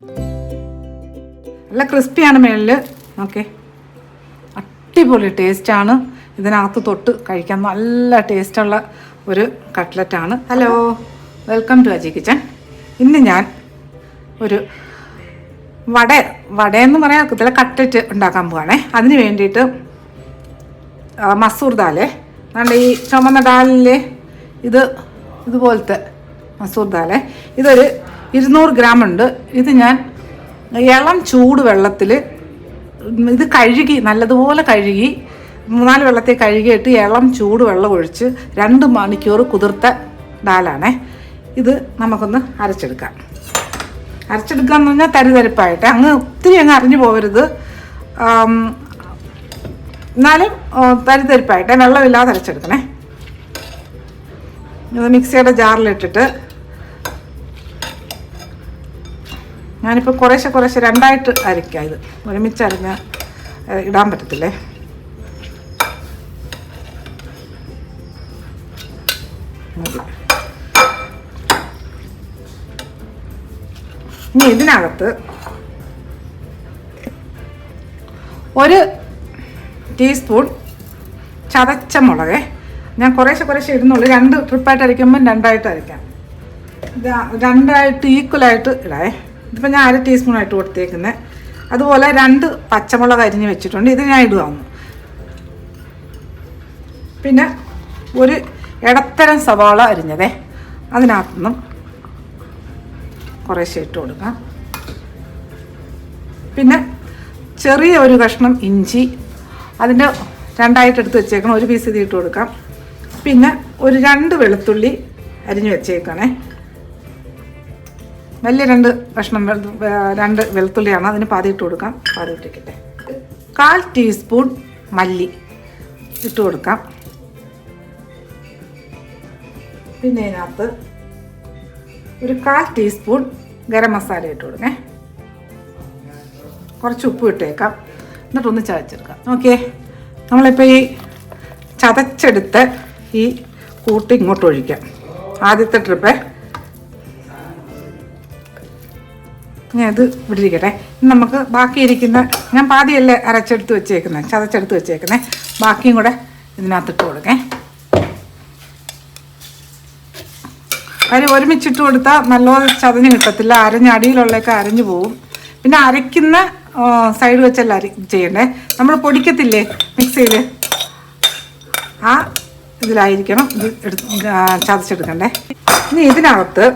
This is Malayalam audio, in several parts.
നല്ല ക്രിസ്പിയാണ് മേളിൽ. ഓക്കെ, അടിപൊളി ടേസ്റ്റാണ്. ഇതിനകത്ത് തൊട്ട് കഴിക്കാൻ നല്ല ടേസ്റ്റുള്ള ഒരു കട്ട്ലറ്റാണ്. Hello, welcome to Aji kitchen. ഇന്ന് ഞാൻ ഒരു വടയെന്ന് പറയാൻ ഒക്കത്തില്ല, കട്ട്ലറ്റ് ഉണ്ടാക്കാൻ പോവാണേ. അതിന് വേണ്ടിയിട്ട് മസൂർ ദാലേ, അതുകൊണ്ട് ഈ ചുമന്ന ദാലിലെ ഇതുപോലത്തെ മസൂർ ദാലേ, ഇതൊരു 200 ഗ്രാം ഉണ്ട്. ഇത് ഞാൻ ഇളം ചൂട് വെള്ളത്തിൽ ഇത് കഴുകി നല്ലതുപോലെ കഴുകി 3-4 വെള്ളത്തിൽ കഴുകിയിട്ട് ഇളം ചൂട് വെള്ളം ഒഴിച്ച് 2 മണിക്കൂർ കുതിർത്ത ദാലാണേ. ഇത് നമുക്കൊന്ന് അരച്ചെടുക്കാം. അരച്ചെടുക്കാന്ന് പറഞ്ഞാൽ തരിതരിപ്പായിട്ട്, ഒത്തിരി അരിഞ്ഞു പോകരുത്, എന്നാലും തരിതരിപ്പായിട്ട് വെള്ളമില്ലാതെ അരച്ചെടുക്കണേ. ഇത് മിക്സിയുടെ ജാറിലിട്ടിട്ട് ഞാനിപ്പോൾ കുറേശ്ശെ 2ആയിട്ട് അരയ്ക്കാം. ഇത് ഒരുമിച്ച് അരിഞ്ഞ് ഇടാൻ പറ്റത്തില്ലേ. ഇനി ഇതിനകത്ത് 1 ടീസ്പൂൺ ചതച്ച മുളക്, ഞാൻ കുറേശ്ശെ ഇടുന്നുള്ളൂ. 2 ട്രിപ്പായിട്ട് അരയ്ക്കുമ്പോൾ 2ആയിട്ട് അരയ്ക്കാം. 2ആയിട്ട് ഈക്വലായിട്ട് ഇടാവേ. ഇതിപ്പോൾ ഞാൻ 1/2 ടീസ്പൂണായിട്ട് കൊടുത്തേക്കുന്നത്. അതുപോലെ 2 പച്ചമുളക് അരിഞ്ഞ് വെച്ചിട്ടുണ്ട്, ഇത് ഞാൻ ഇടുകയാണ്. പിന്നെ ഒരു ഇടത്തരം സവാള അരിഞ്ഞതേ, അതിനകത്തുനിന്നും കുറേശ്ശെ ഇട്ട് കൊടുക്കാം. പിന്നെ ചെറിയ ഒരു കഷ്ണം ഇഞ്ചി, അതിൻ്റെ 2ആയിട്ട് എടുത്ത് വെച്ചേക്കണം, 1 പീസ് ഇത് ഇട്ട് കൊടുക്കാം. പിന്നെ ഒരു 2 വെളുത്തുള്ളി അരിഞ്ഞ് വെച്ചേക്കണേ, വലിയ 2 കഷ്ണം 2 വെളുത്തുള്ളിയാണ്, അതിന് പാതി ഇട്ട് കൊടുക്കാം. പാതി ഇട്ടിരിക്കട്ടെ. 1/4 ടീസ്പൂൺ മല്ലി ഇട്ട് കൊടുക്കാം. പിന്നെ ഇതിനകത്ത് ഒരു 1/4 ടീസ്പൂൺ ഗരം മസാല ഇട്ട് കൊടുക്കേ. കുറച്ച് ഉപ്പ് ഇട്ടേക്കാം, എന്നിട്ടൊന്ന് ചതച്ചെടുക്കാം. ഓക്കെ, നമ്മളിപ്പോൾ ഈ ചതച്ചെടുത്ത് ഈ കൂട്ട് ഇങ്ങോട്ട് ഒഴിക്കാം. ആദ്യത്തെ ട്രിപ്പ് ഞാൻ ഇത് ഇവിടെ ഇരിക്കട്ടെ. നമുക്ക് ബാക്കിയിരിക്കുന്ന, ഞാൻ പാതിയല്ലേ അരച്ചെടുത്ത് വെച്ചേക്കുന്നത്, ചതച്ചെടുത്ത് വെച്ചേക്കുന്നത്, ബാക്കിയും കൂടെ ഇതിനകത്തിട്ട് കൊടുക്കേ. അതിന് ഒരുമിച്ചിട്ട് കൊടുത്താൽ നല്ലോണം ചതഞ്ഞ് കിട്ടത്തില്ല, അടിയിലുള്ളതൊക്കെ അരഞ്ഞു പോവും. പിന്നെ അരയ്ക്കുന്ന സൈഡ് വെച്ചല്ല ചെയ്യണ്ടേ, നമ്മൾ പൊടിക്കത്തില്ലേ മിക്സിയിൽ, ആ ഇതിലായിരിക്കണം ഇത് ചതച്ചെടുക്കണ്ടേ. ഇനി ഇതിനകത്ത്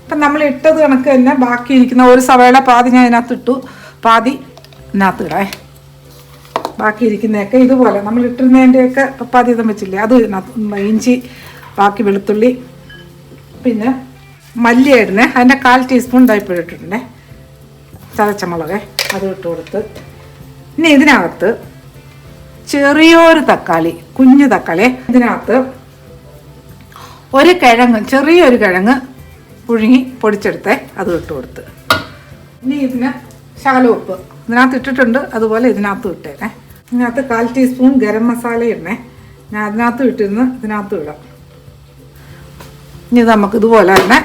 ഇപ്പം നമ്മൾ ഇട്ടത് കണക്ക് തന്നെ ബാക്കിയിരിക്കുന്ന ഒരു സവാള പാതി ഞാൻ ഇതിനകത്ത് ഇട്ടു, പാതി ഇതിനകത്ത് ഇടേ. ബാക്കിയിരിക്കുന്നതൊക്കെ ഇതുപോലെ നമ്മൾ ഇട്ടിരുന്നതിൻ്റെയൊക്കെ പാതി ഇതും വെച്ചില്ലേ, അത് ഇഞ്ചി, ബാക്കി വെളുത്തുള്ളി, പിന്നെ മല്ലി ഇടുന്നേ, അതിൻ്റെ 1/4 ടീസ്പൂൺ ഇതായിപ്പോഴും ഇട്ടിട്ടുണ്ടേ. ചതച്ച മുളക് അത് ഇട്ട് കൊടുത്ത്, ഇനി ഇതിനകത്ത് ചെറിയൊരു തക്കാളി, കുഞ്ഞു തക്കാളി, ഇതിനകത്ത് ചെറിയൊരു കിഴങ്ങ് പുഴുങ്ങി പൊടിച്ചെടുത്തേ, അത് ഇട്ട് കൊടുത്ത്. ഇനി ഇതിന് ശകല ഉപ്പ് ഇതിനകത്ത് ഇട്ടിട്ടുണ്ട്, അതുപോലെ ഇതിനകത്തും ഇട്ടേക്കേ. ഇതിനകത്ത് 1/4 ടീസ്പൂൺ ഗരം മസാല ഇടണേ, ഞാൻ അതിനകത്തും ഇട്ടിരുന്ന് ഇതിനകത്തും ഇടാം. ഇനി നമുക്ക് ഇതുപോലെ തന്നെ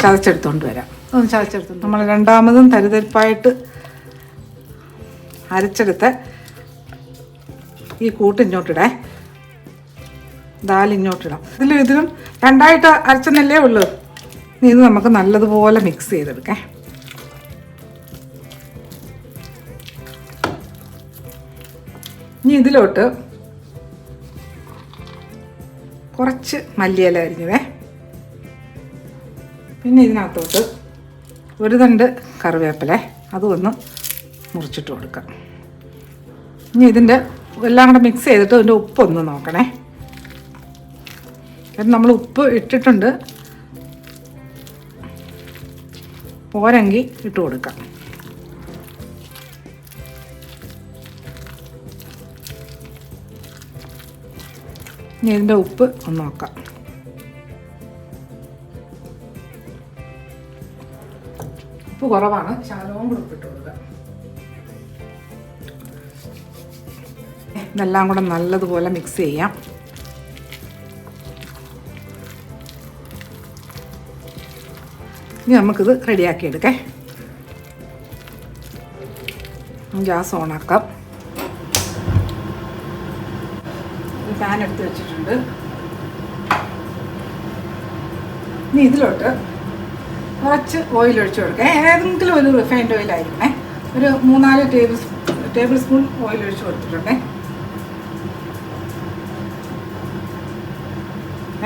ചതച്ചെടുത്തുകൊണ്ട് വരാം. ഒന്ന് ചതച്ചെടുത്തു നമ്മൾ രണ്ടാമതും തരിതരിപ്പായിട്ട് അരച്ചെടുത്ത് ഈ കൂട്ട് ഇങ്ങോട്ടിടേ, ദാൽ ഇങ്ങോട്ടിടാം. ഇതിലും 2ആയിട്ട് അരച്ചെന്നല്ലേ ഉള്ളൂ. ഇനി ഇത് നമുക്ക് നല്ലതുപോലെ മിക്സ് ചെയ്തെടുക്കാം. ഇനി ഇതിലോട്ട് കുറച്ച് മല്ലിയില അരിഞ്ഞതേ, പിന്നെ ഇതിനകത്തോട്ട് 1 തണ്ട് കറിവേപ്പില, അതും ഒന്ന് മുറിച്ചിട്ട് കൊടുക്കാം. ഇനി ഇതിൻ്റെ എല്ലാം കൂടെ മിക്സ് ചെയ്തിട്ട് ഇതിൻ്റെ ഉപ്പൊന്ന് നോക്കണേ. നമ്മൾ ഉപ്പ് ഇട്ടിട്ടുണ്ട്, പോരെങ്കിൽ ഇട്ട് കൊടുക്കാം. ഇനി ഇതിൻ്റെ ഉപ്പ് ഒന്ന് നോക്കാം. ഉപ്പ് കുറവാണ്, ശകലവും കൂടെ ഉപ്പിട്ട് കൊടുക്കാം. ഇതെല്ലാം കൂടെ നല്ലതുപോലെ മിക്സ് ചെയ്യാം. ഇനി നമുക്കിത് റെഡിയാക്കി എടുക്കാം. ഗ്യാസ് ഓണാക്കാം. പാൻ എടുത്ത് വെച്ചിട്ടുണ്ട്. ഇനി ഇതിലോട്ട് കുറച്ച് ഓയിൽ ഒഴിച്ചു കൊടുക്കാം. ഏതെങ്കിലും ഒരു റിഫൈൻഡ് ഓയിലായിരിക്കണേ. ഒരു 3-4 ടേബിൾ സ്പൂൺ ഓയിൽ ഒഴിച്ച് കൊടുത്തിട്ടുണ്ടേ.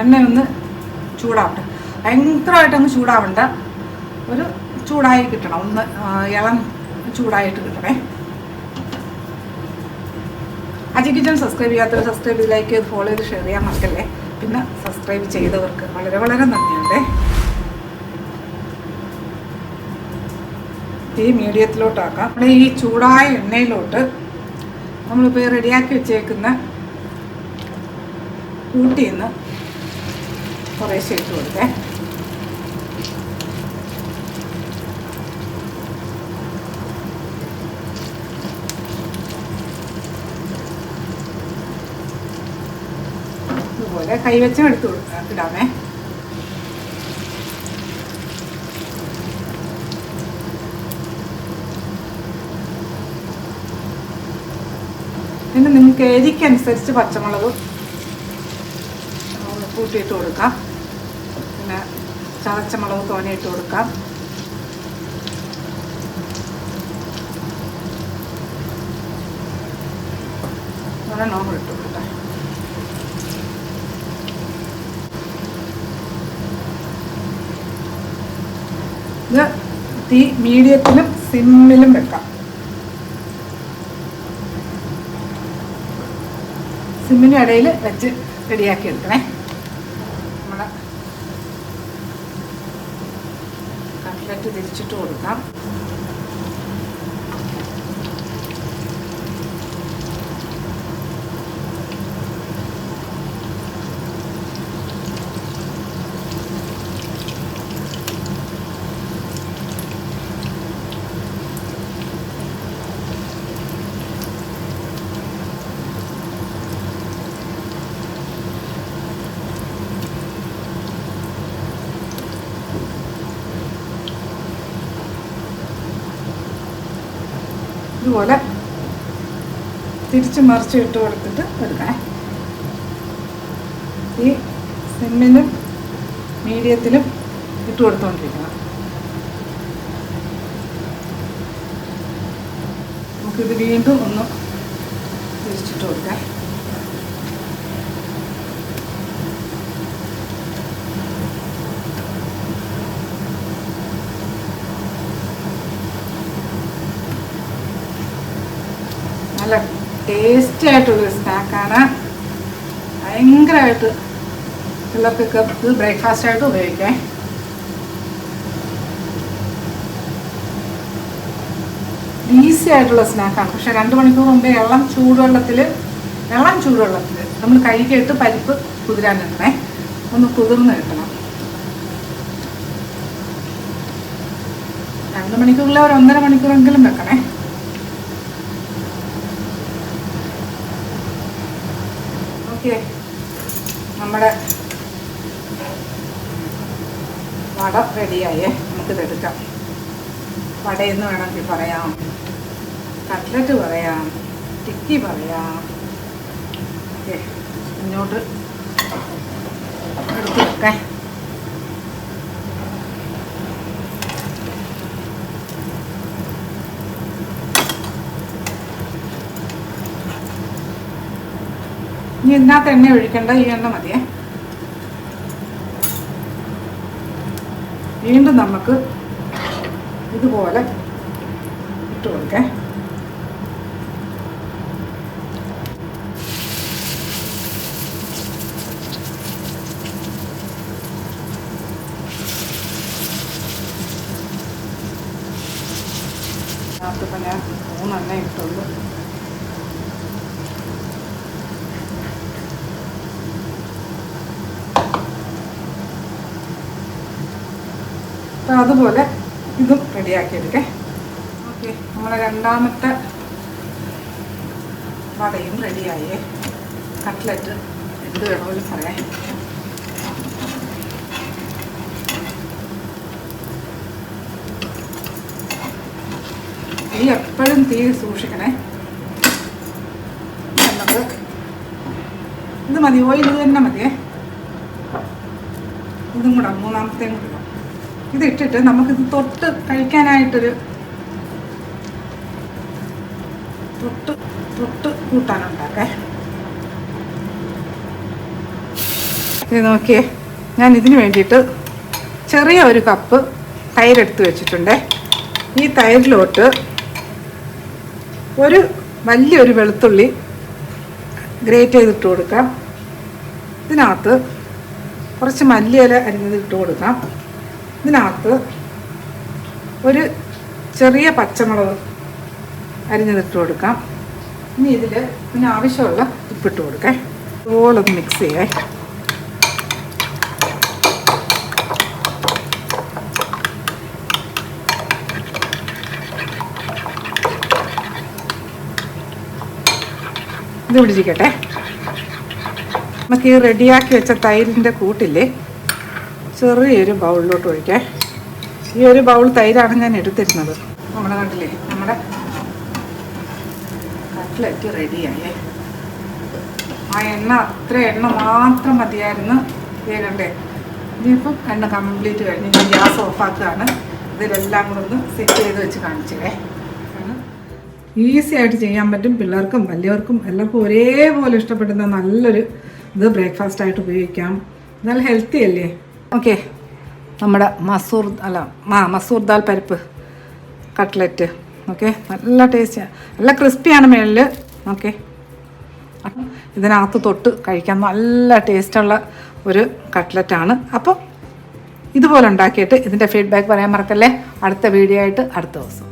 എണ്ണ ഒന്ന് ചൂടാവട്ടെ. ഭയങ്കരമായിട്ടൊന്ന് ചൂടാവണ്ട, ഒരു ചൂടായി കിട്ടണം, ഒന്ന് ഇളം ചൂടായിട്ട് കിട്ടണേ. അജി കിച്ചൺ സബ്സ്ക്രൈബ് ചെയ്യാത്തവർ സബ്സ്ക്രൈബ് ചെയ്ത് ലൈക്ക് ചെയ്ത് ഫോളോ ചെയ്ത് ഷെയർ ചെയ്യാൻ മറക്കല്ലേ. പിന്നെ സബ്സ്ക്രൈബ് ചെയ്തവർക്ക് വളരെ വളരെ നന്ദിയുണ്ട്. ഈ മീഡിയത്തിലോട്ടാക്കാം. നമ്മുടെ ഈ ചൂടായ എണ്ണയിലോട്ട് നമ്മളിപ്പോൾ റെഡിയാക്കി വെച്ചേക്കുന്ന കൂട്ടിന്ന് കുറേശ്ശെ ഇട്ട് കൊടുക്കേ. ഇതുപോലെ കൈവച്ചം എടുത്ത് ഇടാമേ. പിന്നെ നിങ്ങൾക്ക് എരിക്കനുസരിച്ച് പച്ചമുളക് കൂട്ടിയിട്ട് കൊടുക്കാം. പിന്നെ ചതച്ചമുളക് തോനെയിട്ട് കൊടുക്കാം. ഒരെണ്ണം ഇട്ട് കൊടുക്കാം. ഇത് തീ മീഡിയത്തിലും സിമ്മിലും വെക്കാം. സിമ്മിൻ്റെ ഇടയിൽ വെച്ച് റെഡിയാക്കി എടുക്കണേ. നമ്മുടെ കട്ട്ലറ്റ് തിരിച്ചിട്ട് കൊടുക്കാം. ഇതുപോലെ തിരിച്ച് മറിച്ച് ഇട്ട് കൊടുത്തിട്ട് എടുക്കണേ. ഈ സിമ്മിലും മീഡിയത്തിലും ഇട്ട് കൊടുത്തുകൊണ്ടിരിക്കണം. നമുക്കിത് വീണ്ടും ഒന്ന് തിരിച്ചിട്ട് കൊടുക്കാം. നല്ല ടേസ്റ്റി ആയിട്ടുള്ളൊരു സ്നാക്കാണ്. ഭയങ്കരമായിട്ട് പിള്ളേർക്കൊക്കെ ഇത് ബ്രേക്ക്ഫാസ്റ്റായിട്ട് ഉപയോഗിക്കാം. ഈസി ആയിട്ടുള്ള സ്നാക്കാണ്. പക്ഷെ 2 മണിക്കൂർ മുമ്പേ ഇളം ചൂടുവെള്ളത്തിൽ നമ്മൾ കഴുകിയിട്ട് പരിപ്പ് കുതിരാനിടണേ. ഒന്ന് കുതിർന്ന് കിട്ടണം. 2 മണിക്കൂറിൽ ഒരു 1.5 മണിക്കൂറെങ്കിലും വെക്കണേ. ഓക്കെ, നമ്മുടെ വട റെഡിയായേ. നമുക്കിതെടുക്കാം. വടയെന്ന് വേണമെങ്കിൽ പറയാം, കട്ട്ലറ്റ് പറയാം, ടിക്കി പറയാം. ഓക്കെ, ഇങ്ങോട്ട് എടുത്ത് വെക്കാം. ഇനി ഇതിനകത്ത് എണ്ണ ഒഴിക്കേണ്ട, ഈ എണ്ണ മതിയേ. വീണ്ടും നമുക്ക് ഇതുപോലെ ഇട്ട് കൊടുക്കാം. അതിപ്പോൾ ഞാൻ 3 എണ്ണ ഇട്ടുള്ളൂ. അപ്പോൾ അതുപോലെ ഇതും റെഡിയാക്കിയെടുക്കാം. ഓക്കെ, നമ്മളെ രണ്ടാമത്തെ വടയും റെഡിയായേ. കട്ട്ലറ്റ് എന്ത് വേണമെങ്കിലും പറയാം. തീ എപ്പോഴും തീ സൂക്ഷിക്കണേ. നമുക്ക് ഇത് മതി, ഓയിൽ ഇത് തന്നെ മതിയേ. ഇതും കൂടെ മൂന്നാമത്തെയും കൂടെ ഇത് ഇട്ടിട്ട് നമുക്കിത് തൊട്ട് കഴിക്കാനായിട്ടൊരു തൊട്ട് കൂട്ടാനുണ്ടാക്കേ. ഇത് നോക്കിയേ, ഞാൻ ഇതിന് വേണ്ടിയിട്ട് ചെറിയ ഒരു കപ്പ് തൈരെടുത്ത് വെച്ചിട്ടുണ്ട്. ഈ തൈരിലോട്ട് വലിയൊരു വെളുത്തുള്ളി ഗ്രേറ്റ് ചെയ്തിട്ട് കൊടുക്കാം. ഇതിനകത്ത് കുറച്ച് മല്ലിയില അരിഞ്ഞത് ഇട്ട് കൊടുക്കാം. ഇതിനകത്ത് ഒരു ചെറിയ പച്ചമുളക് അരിഞ്ഞതിട്ട് കൊടുക്കാം. ഇനി ഇതിന് ആവശ്യമുള്ള ഉപ്പിട്ട് കൊടുക്കാം. ഇതുപോലൊന്ന് മിക്സ് ചെയ്യേ. ഇത് പിടിച്ചിരിക്കട്ടെ. നമുക്ക് ഈ റെഡിയാക്കി വെച്ച തൈരിൻ്റെ കൂട്ടില്ലേ ചെറിയൊരു ബൗളിലോട്ട് ഒഴിക്കാം. ഈ ഒരു ബൗൾ തൈരാണ് ഞാൻ എടുത്തിരുന്നത്. നമ്മുടെ കണ്ടില്ലേ, നമ്മുടെ കട്ട്ലറ്റ് റെഡിയായേ. ആ അത്ര എണ്ണ മാത്രം മതിയായിരുന്നു. കണ്ടേ, ഇനിയിപ്പം എണ്ണ കംപ്ലീറ്റ് കഴിഞ്ഞ് ഞാൻ ഗ്യാസ് ഓഫാക്കുകയാണ്. ഇതിലെല്ലാം കൂടെ ഒന്ന് സെറ്റ് ചെയ്ത് വെച്ച് കാണിച്ചേ. ഈസി ആയിട്ട് ചെയ്യാൻ പറ്റും. പിള്ളേർക്കും വലിയവർക്കും എല്ലാവർക്കും ഒരേപോലെ ഇഷ്ടപ്പെടുന്ന നല്ലൊരു ബ്രേക്ക്ഫാസ്റ്റായിട്ട് ഉപയോഗിക്കാം. നല്ല ഹെൽത്തി അല്ലേ. ഓക്കെ, നമ്മുടെ മസൂർ ദാൽ പരിപ്പ് കട്ട്ലറ്റ്. ഓക്കെ, നല്ല ടേസ്റ്റിയാണ്, നല്ല ക്രിസ്പിയാണ് മേളിൽ. ഓക്കെ, ഇതിനകത്ത് തൊട്ട് കഴിക്കാൻ നല്ല ടേസ്റ്റുള്ള ഒരു കട്ട്ലറ്റാണ്. അപ്പോൾ ഇതുപോലെ ഉണ്ടാക്കിയിട്ട് ഇതിൻ്റെ ഫീഡ്ബാക്ക് പറയാൻ മറക്കല്ലേ. അടുത്ത വീഡിയോ ആയിട്ട് അടുത്ത ദിവസം.